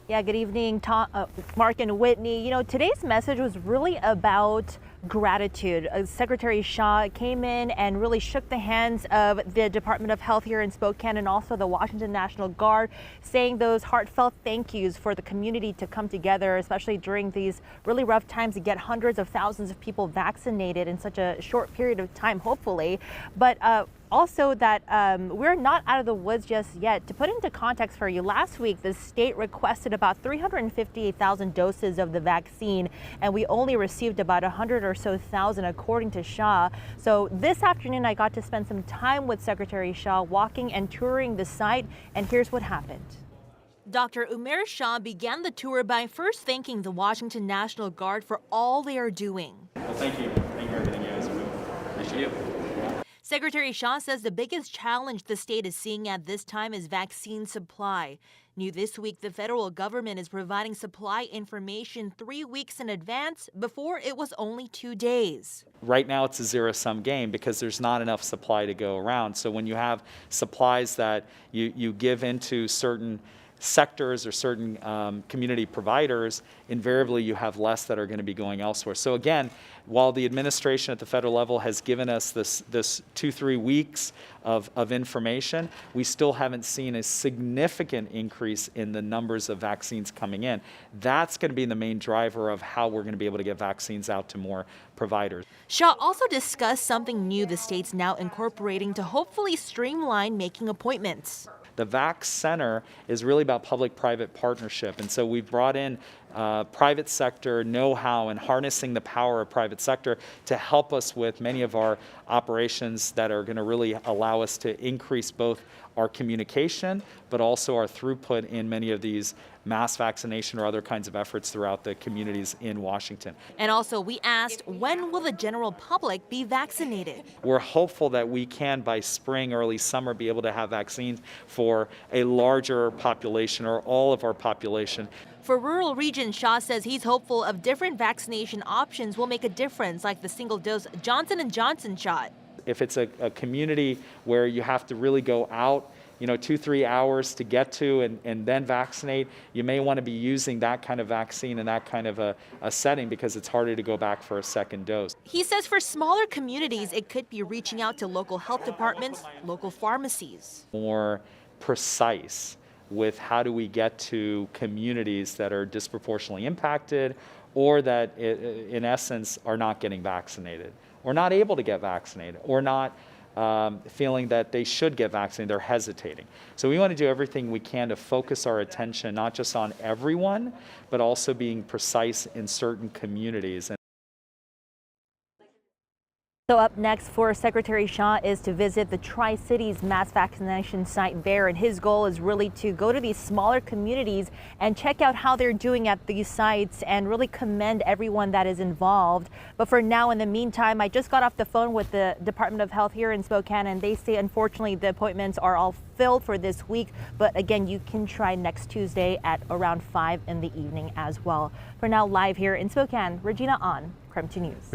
Yeah, good evening, Mark and Whitney. You know, today's message was really about gratitude. Secretary Shah came in and really shook the hands of the Department of Health here in Spokane and also the Washington National Guard, saying those heartfelt thank yous for the community to come together, especially during these really rough times, to get hundreds of thousands of people vaccinated in such a short period of time, hopefully. But also that we're not out of the woods just yet. To put into context for you, last week the state requested about 358,000 doses of the vaccine, and we only received about 100 or so thousand, according to Shah. So this afternoon I got to spend some time with Secretary Shah walking and touring the site, and here's what happened. Dr. Umair Shah began the tour by first thanking the Washington National Guard for all they are doing. Well, thank you. Thank you for everything you guys do. Appreciate you. Secretary Shah says the biggest challenge the state is seeing at this time is vaccine supply. New this week, the federal government is providing supply information 3 weeks in advance. Before, it was only 2 days. Right now, it's a zero-sum game because there's not enough supply to go around. So when you have supplies that you give into certain sectors or certain community providers, invariably you have less that are going to be going elsewhere. So again, while the administration at the federal level has given us this 2-3 weeks of information, we still haven't seen a significant increase in the numbers of vaccines coming in. That's going to be the main driver of how we're going to be able to get vaccines out to more providers. Shah also discussed something new the state's now incorporating to hopefully streamline making appointments. The VAC Center is really about public-private partnership, and so we've brought in private sector know-how and harnessing the power of private sector to help us with many of our operations that are going to really allow us to increase both our communication but also our throughput in many of these mass vaccination or other kinds of efforts throughout the communities in Washington. And also we asked, when will the general public be vaccinated? We're hopeful that we can, by spring, early summer, be able to have vaccines for a larger population or all of our population. For rural regions, Shah says he's hopeful of different vaccination options will make a difference, like the single-dose Johnson & Johnson shot. If it's a community where you have to really go out, 2-3 hours to get to and then vaccinate, you may want to be using that kind of vaccine in that kind of a setting because it's harder to go back for a second dose. He says for smaller communities, it could be reaching out to local health departments, local pharmacies. More precise with how do we get to communities that are disproportionately impacted or that in essence are not getting vaccinated or not able to get vaccinated or not feeling that they should get vaccinated, they're hesitating. So we want to do everything we can to focus our attention not just on everyone, but also being precise in certain communities. So up next for Secretary Shah is to visit the Tri-Cities mass vaccination site there, and his goal is really to go to these smaller communities and check out how they're doing at these sites and really commend everyone that is involved. But for now, in the meantime, I just got off the phone with the Department of Health here in Spokane, and they say unfortunately the appointments are all filled for this week. But again, you can try next Tuesday at around 5 in the evening as well. For now, live here in Spokane, Regina On, KREM 2 News.